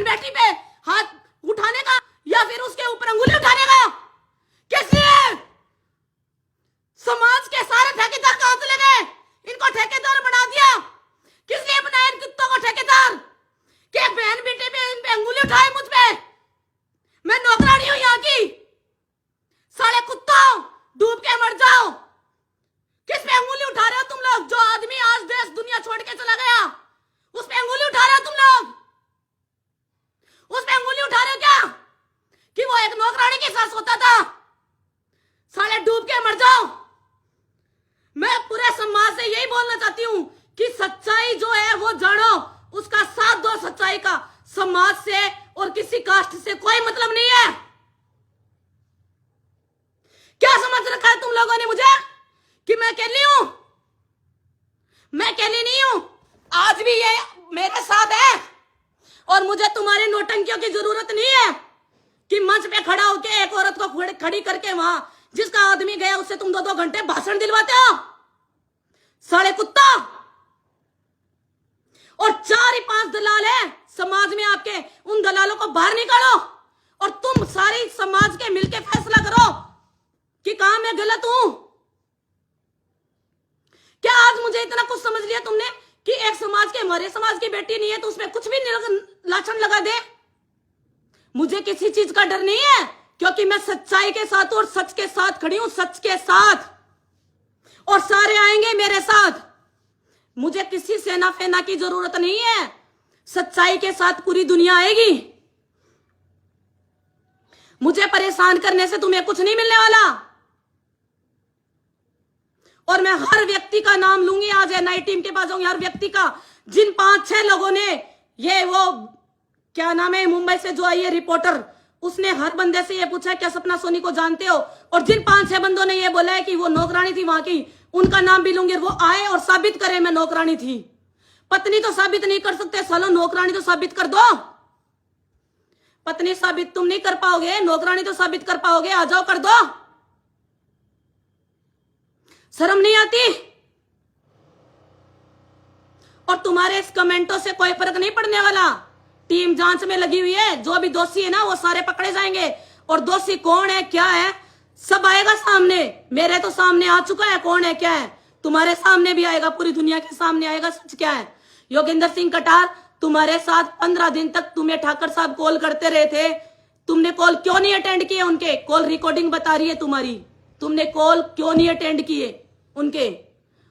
बेटी पे हाथ उठाने का या फिर उसके ऊपर अंगुली उठाने का? किस लिए? समाज के सारे ठेकेदार कहां से लगे? इनको ठेकेदार बना दिया। किस लिए बनाया इन कुत्तों को ठेकेदार? कि बहन बेटे पे इन पे अंगुली उठाए मुझ पे? मैं नौकरानी हूं यहाँ की। साले कुत्तों, डूब के मर जाओ। किस पे अंगुली उठा रहे हो तुम लोग? जो आदमी आज देश दुनिया छोड़ के चला गया, उस पे अंगुली उठा रहे हो तुम लोग? उस पे अंगुली उठा रहे हो क्या कि वो एक नौकरानी के साथ सोता था? साले डूब के मर जाओ। मैं पूरे समाज से यही बोलना चाहती हूं कि सच्चाई जो है वो जानो, उसका साथ दो। सच्चाई का समाज से और किसी कास्ट से कोई मतलब नहीं है। क्या समझ रखा है तुम लोगों ने मुझे कि मैं अकेली हूं? मैं अकेली नहीं हूं। आज भी ये मेरे साथ है और मुझे तुम्हारे नौटंकियों की जरूरत नहीं है कि मंच पे खड़ा होकर एक औरत को खड़ी करके वहां जिसका आदमी गया उससे तुम 2-2 घंटे भाषण दिलवाते हो। साले कुत्ता। और 4-5 दलाल है समाज में आपके, उन दलालों को बाहर निकालो और तुम सारी समाज के मिलके फैसला करो कि कहां मैं गलत हूं। क्या आज मुझे इतना कुछ समझ लिया तुमने कि एक समाज के, हमारे समाज की बेटी नहीं है तो उसमें कुछ भी लाछन लगा दे? मुझे किसी चीज का डर नहीं है क्योंकि मैं सच्चाई के साथ और सच के साथ खड़ी हूं, सच के साथ। और सारे आएंगे मेरे साथ। मुझे किसी सेना फेना की जरूरत नहीं है। सच्चाई के साथ पूरी दुनिया आएगी। मुझे परेशान करने से तुम्हें कुछ नहीं मिलने वाला। और मैं हर व्यक्ति का नाम लूंगी। आज एनआई टीम के पास जाऊंगी, हर व्यक्ति का, जिन 5-6 लोगों ने, ये वो क्या नाम है मुंबई से जो आई है रिपोर्टर, उसने हर बंदे से ये पूछा क्या सपना सोनी को जानते हो? और जिन 5-6 बंदों ने ये बोला है कि वो नौकरानी थी वहां की, उनका नाम भी लूंगी। वो आए और साबित करे मैं नौकरानी थी। पत्नी तो साबित नहीं कर सकते, सालों नौकरानी तो साबित कर दो। पत्नी साबित तुम नहीं कर पाओगे, नौकरानी तो साबित कर पाओगे। आ जाओ, कर दो। शर्म नहीं आती? और तुम्हारे इस कमेंटों से कोई फर्क नहीं पड़ने वाला। टीम जांच में लगी हुई है। जो भी दोषी है ना वो सारे पकड़े जाएंगे। और दोषी कौन है, क्या है, सब आएगा सामने। मेरे तो सामने आ चुका है कौन है क्या है। तुम्हारे सामने भी आएगा, पूरी दुनिया के सामने आएगा सच क्या है। योगेंद्र सिंह कटार, तुम्हारे साथ 15 दिन तक तुम्हें ठाकर साहब कॉल करते रहे थे। तुमने कॉल क्यों नहीं अटेंड किए उनके? कॉल रिकॉर्डिंग बता रही है तुम्हारी। तुमने कॉल क्यों नहीं अटेंड किए उनके?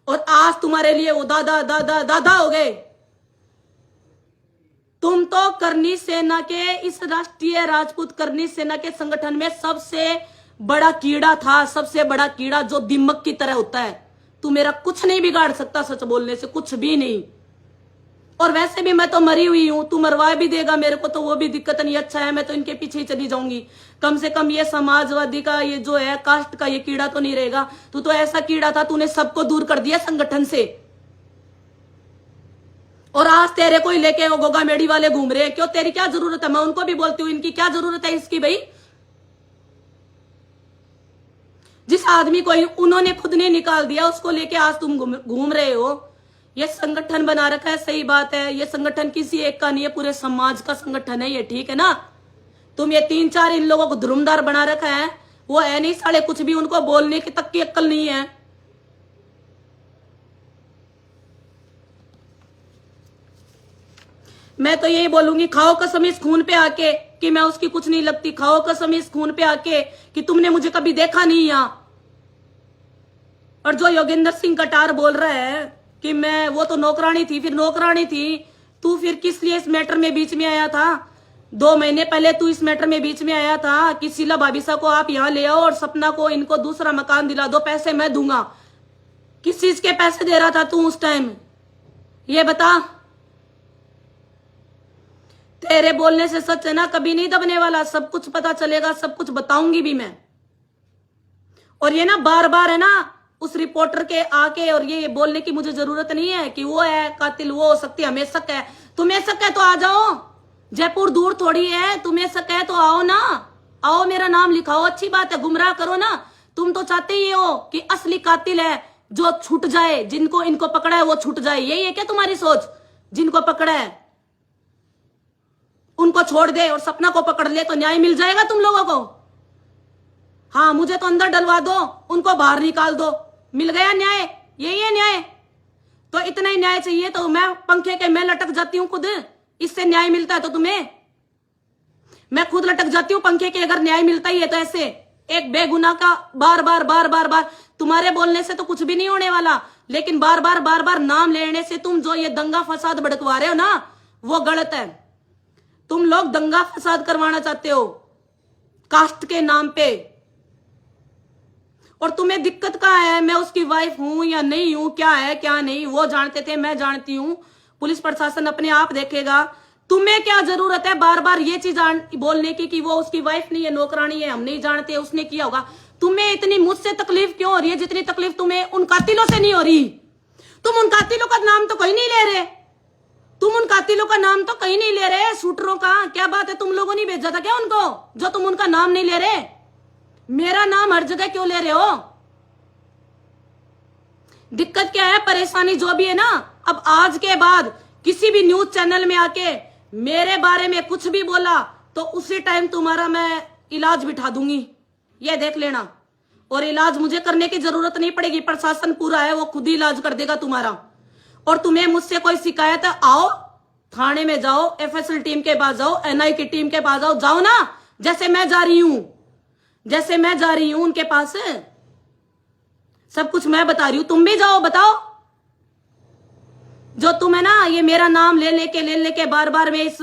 और आज तुम्हारे लिए वो दादा दादा दादा हो गए। तुम तो करनी सेना के, इस राष्ट्रीय राजपूत करनी सेना के संगठन में सबसे बड़ा कीड़ा था। सबसे बड़ा कीड़ा जो दिमक की तरह होता है। तू मेरा कुछ नहीं बिगाड़ सकता, सच बोलने से कुछ भी नहीं। और वैसे भी मैं तो मरी हुई हूं, तू मरवा भी देगा मेरे को तो वो भी दिक्कत नहीं। अच्छा है, मैं तो इनके पीछे ही चली जाऊंगी। कम से कम ये समाजवादी का ये जो है कास्ट का ये कीड़ा तो नहीं रहेगा। तू तो ऐसा कीड़ा था, तूने सबको दूर कर दिया संगठन से। और आज तेरे को ही लेके वो गोगा मेडी वाले घूम रहे हैं। क्यों? तेरी क्या जरूरत है? मैं उनको भी बोलती हूँ, इनकी क्या जरूरत है इसकी भाई? जिस आदमी को उन्होंने खुद ने निकाल दिया उसको लेके आज तुम घूम रहे हो। ये संगठन बना रखा है, सही बात है। ये संगठन किसी एक का नहीं है, पूरे समाज का संगठन है ये, ठीक है ना। तुम ये 3-4 इन लोगों को धुरमदार बना रखा है। वो है नहीं साले कुछ भी, उनको बोलने की तक की अक्ल नहीं है। मैं तो यही बोलूंगी, खाओ कसम इस खून पे आके कि मैं उसकी कुछ नहीं लगती। खाओ कसम इस खून पे आके कि तुमने मुझे कभी देखा नहीं यहां। और जो योगेंद्र सिंह कटार बोल रहा है कि मैं, वो तो नौकरानी थी, फिर नौकरानी थी तू, फिर किस लिए इस मैटर में बीच में आया था? 2 महीने पहले तू इस मैटर में बीच में आया था कि शीला भाभीसा को आप यहां ले आओ और सपना को इनको दूसरा मकान दिला दो, पैसे मैं दूंगा। किस चीज के पैसे दे रहा था तू उस टाइम, ये बता। तेरे बोलने से सच है ना, कभी नहीं दबने वाला। सब कुछ पता चलेगा, सब कुछ बताऊंगी भी मैं। और ये ना बार बार है ना उस रिपोर्टर के आके और ये बोलने की मुझे जरूरत नहीं है कि वो है कातिल, वो हो सकती है, हमें शक है। तुम्हें शक है तो आ जाओ, जयपुर दूर थोड़ी है। तुम्हें शक है तो आओ ना, आओ मेरा नाम लिखाओ, अच्छी बात है, गुमराह करो ना। तुम तो चाहते ही हो कि असली कातिल है जो छूट जाए, जिनको इनको पकड़ा है वो छूट जाए। यही है क्या तुम्हारी सोच? जिनको पकड़ा है उनको छोड़ दे और सपना को पकड़ ले तो न्याय मिल जाएगा तुम लोगों को। हाँ, मुझे तो अंदर डलवा दो, उनको बाहर निकाल दो, मिल गया न्याय। यही है न्याय। तो इतना ही न्याय चाहिए तो मैं पंखे के मैं लटक जाती हूँ खुद, इससे न्याय मिलता है तो तुम्हें? मैं खुद लटक जाती हूँ पंखे के, अगर न्याय मिलता ही है तो। ऐसे एक बेगुनाह का बार बार बार बार बार तुम्हारे बोलने से तो कुछ भी नहीं होने वाला, लेकिन बार बार नाम लेने से तुम जो ये दंगा फसाद भड़कवा रहे हो ना, वो गलत है। तुम लोग दंगा फसाद करवाना चाहते हो कास्ट के नाम पे। और तुम्हें दिक्कत कहाँ है? मैं उसकी वाइफ हूं या नहीं हूं, क्या है क्या नहीं, वो जानते थे, मैं जानती हूं। पुलिस प्रशासन अपने आप देखेगा। तुम्हें क्या जरूरत है बार बार ये चीज बोलने की कि वो उसकी वाइफ नहीं है, नौकरानी है, हम नहीं जानते, उसने किया होगा। तुम्हें इतनी मुझसे तकलीफ क्यों हो रही है जितनी तकलीफ तुम्हें उन कातिलों से नहीं हो रही? तुम उन कातिलों का नाम तो कहीं नहीं ले रहे, तुम उन कातिलों का नाम तो कहीं नहीं ले रहे, शूटरों का। क्या बात है, तुम लोगों ने भेजा था क्या उनको, जो तुम उनका नाम नहीं ले रहे? मेरा नाम हर जगह क्यों ले रहे हो? दिक्कत क्या है, परेशानी जो भी है ना, अब आज के बाद किसी भी न्यूज चैनल में आके मेरे बारे में कुछ भी बोला तो उसी टाइम तुम्हारा मैं इलाज बिठा दूंगी, ये देख लेना। और इलाज मुझे करने की जरूरत नहीं पड़ेगी, प्रशासन पूरा है, वो खुद ही इलाज कर देगा तुम्हारा। और तुम्हें मुझसे कोई शिकायत है, आओ थाने में जाओ, एफएसएल टीम के पास जाओ, एनआई की टीम के पास जाओ ना, जैसे मैं जा रही हूं, जैसे मैं जा रही हूं उनके पास। सब कुछ मैं बता रही हूं, तुम भी जाओ, बताओ। जो तुम है ना ये मेरा नाम ले लेके बार बार में इस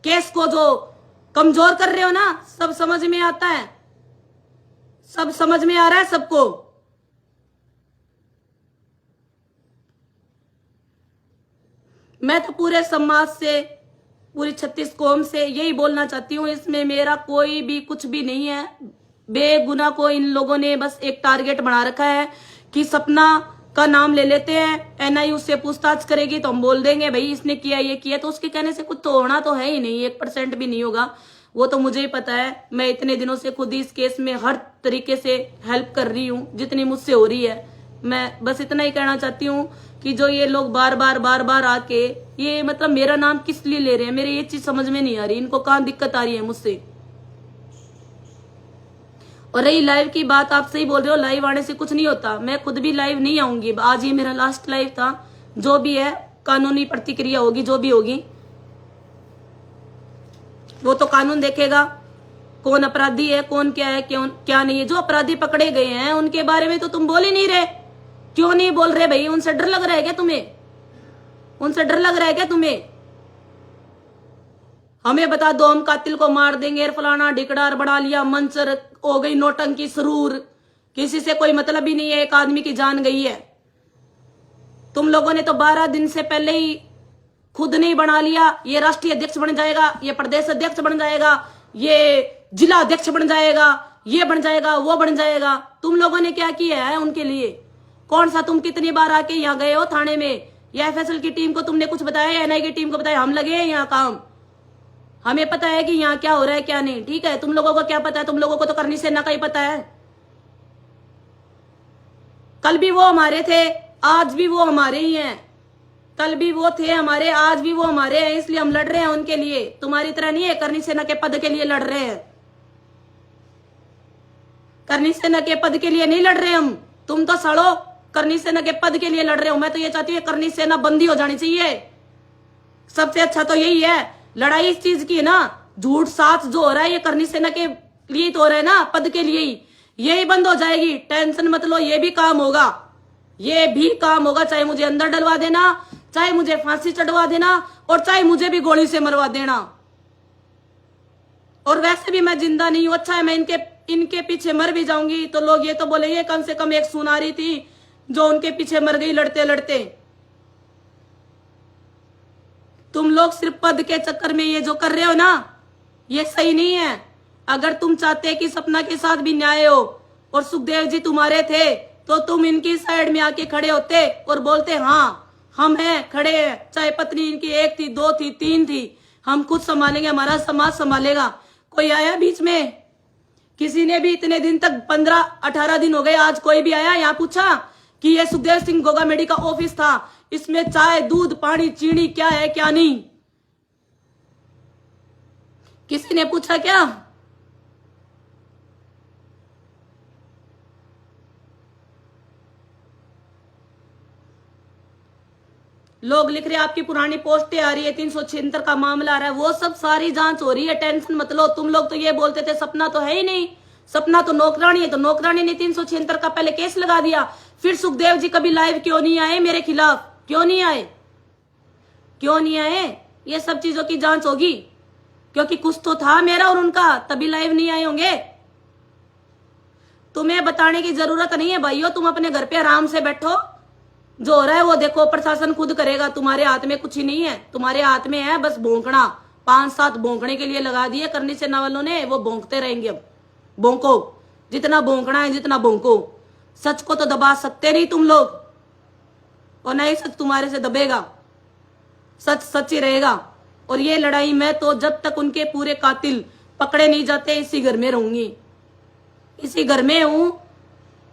केस को जो कमजोर कर रहे हो ना, सब समझ में आता है, सब समझ में आ रहा है सबको। मैं तो पूरे समाज से, पूरी 36 कौम से यही बोलना चाहती हूँ, इसमें मेरा कोई भी कुछ भी नहीं है। बेगुनाह को इन लोगों ने बस एक टारगेट बना रखा है कि सपना का नाम ले लेते हैं, एनआई उससे पूछताछ करेगी तो हम बोल देंगे भाई इसने किया ये किया, तो उसके कहने से कुछ तो होना तो है ही नहीं, 1% भी नहीं होगा। वो तो मुझे ही पता है, मैं इतने दिनों से खुद इस केस में हर तरीके से हेल्प कर रही हूँ जितनी मुझसे हो रही है। मैं बस इतना ही कहना चाहती हूँ कि जो ये लोग बार बार आके ये मतलब मेरा नाम किस लिए ले रहे हैं, मेरे ये चीज समझ में नहीं आ रही, इनको कहाँ दिक्कत आ रही है मुझसे। और रही लाइव की बात, आप सही बोल रहे हो, लाइव आने से कुछ नहीं होता, मैं खुद भी लाइव नहीं आऊंगी, आज ये मेरा लास्ट लाइव था। जो भी है कानूनी प्रतिक्रिया होगी, जो भी होगी वो तो कानून देखेगा, कौन अपराधी है, कौन क्या है, क्या नहीं है। जो अपराधी पकड़े गए हैं उनके बारे में तो तुम बोल ही नहीं रहे। क्यों नहीं बोल रहे भाई? उनसे डर लग रहा है क्या तुम्हें? उनसे डर लग रहा है क्या तुम्हें? हमें बता दो, हम कातिल को मार देंगे, फलाना ढिकड़ार बढ़ा लिया, मंचर हो गई, नोटंकी सरूर, किसी से कोई मतलब ही नहीं है, एक आदमी की जान गई है। तुम लोगों ने तो 12 दिन से पहले ही खुद नहीं बना लिया, ये राष्ट्रीय अध्यक्ष बन जाएगा, ये प्रदेश अध्यक्ष बन जाएगा, ये जिला अध्यक्ष बन जाएगा, ये बन जाएगा, वो बन जाएगा। तुम लोगों ने क्या किया है उनके लिए? कौन सा, तुम कितनी बार आके यहाँ गए हो थाने में, या एफएसएल की टीम को तुमने कुछ बताया, एनआई की टीम को बताया? हम लगे हैं यहाँ काम, हमें पता है कि यहाँ क्या हो रहा है क्या नहीं। ठीक है, तुम लोगों को क्या पता है? तुम लोगों को तो करनी सेना का ही पता है। कल भी वो हमारे थे, आज भी वो हमारे ही हैं। कल भी वो थे हमारे, आज भी वो हमारे हैं, इसलिए हम लड़ रहे हैं उनके लिए। तुम्हारी तरह नहीं है करनी सेना के पद के लिए लड़ रहे हैं, करनी सेना के पद के लिए नहीं लड़ रहे हम। तुम तो सड़ो, करनी सेना के पद के लिए लड़ रहे हो। मैं तो ये चाहती हूँ करनी सेना बंदी हो जानी चाहिए, सबसे अच्छा तो यही है। लड़ाई इस चीज की है ना, झूठ साथ जो हो रहा है ये करनी सेना के लिए तो हो रहा है ना, पद के लिए ही। यही बंद हो जाएगी, टेंशन मत लो, ये भी काम होगा, ये भी काम होगा। चाहे मुझे अंदर डलवा देना, चाहे मुझे फांसी चढ़वा देना, और चाहे मुझे भी गोली से मरवा देना। और वैसे भी मैं जिंदा नहीं हूं, अच्छा है मैं इनके पीछे मर भी जाऊंगी तो लोग ये तो बोलेंगे कम से कम एक सुनारी थी जो उनके पीछे मर गई लड़ते लड़ते। तुम लोग सिर्फ पद के चक्कर में ये जो कर रहे हो ना, ये सही नहीं है। अगर तुम चाहते कि सपना के साथ भी न्याय हो और सुखदेव जी तुम्हारे थे तो तुम इनकी साइड में आके खड़े होते और बोलते हाँ हम हैं, खड़े हैं, चाहे पत्नी इनकी 1 थी, 2 थी, 3 थी, हम खुद संभालेंगे, हमारा समाज संभालेगा। कोई आया बीच में? किसी ने भी इतने दिन तक 15-18 दिन हो गए, आज कोई भी आया यहाँ पूछा कि ये सुखदेव सिंह गोगामेडी का ऑफिस था, इसमें चाय दूध पानी चीनी क्या है क्या नहीं? किसी ने पूछा क्या? लोग लिख रहे हैं आपकी पुरानी पोस्टें आ रही है, 376 का मामला आ रहा है, वो सब सारी जांच हो रही है, टेंशन मत लो। तुम लोग तो ये बोलते थे सपना तो है ही नहीं, सपना तो नौकरानी है, तो नौकरानी ने 376 का पहले केस लगा दिया। फिर सुखदेव जी कभी लाइव क्यों नहीं आए मेरे खिलाफ? क्यों नहीं आए? क्यों नहीं आए? ये सब चीजों की जांच होगी, क्योंकि कुछ तो था मेरा और उनका, तभी लाइव नहीं आए होंगे। तुम्हें बताने की जरूरत नहीं है भाइयों, तुम अपने घर पे आराम से बैठो, जो हो रहा है वो देखो, प्रशासन खुद करेगा, तुम्हारे हाथ में कुछ ही नहीं है। तुम्हारे हाथ में है बस भौंकना, 5-7 भौंकने के लिए लगा दिए करनी सेना वालों ने, वो भौंकते रहेंगे। अब भौंको, जितना भौंकना है जितना भौंको। सच को तो दबा सकते नहीं तुम लोग, और नहीं सच तुम्हारे से दबेगा, सच सच ही रहेगा। और ये लड़ाई मैं तो जब तक उनके पूरे कातिल पकड़े नहीं जाते इसी घर में रहूंगी, इसी घर में हूं।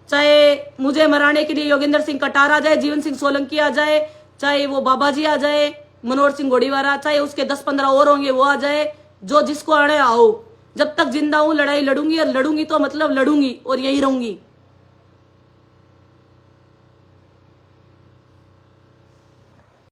चाहे मुझे मराने के लिए योगेंद्र सिंह कटार आ जाए, जीवन सिंह सोलंकी आ जाए, चाहे वो बाबा जी आ जाए, मनोहर सिंह गोड़ीवारा, चाहे उसके 10-15 और होंगे वो आ जाए, जो जिसको आने आओ, जब तक जिंदा हूं लड़ाई लड़ूंगी, और लड़ूंगी तो मतलब लड़ूंगी और यही रहूंगी।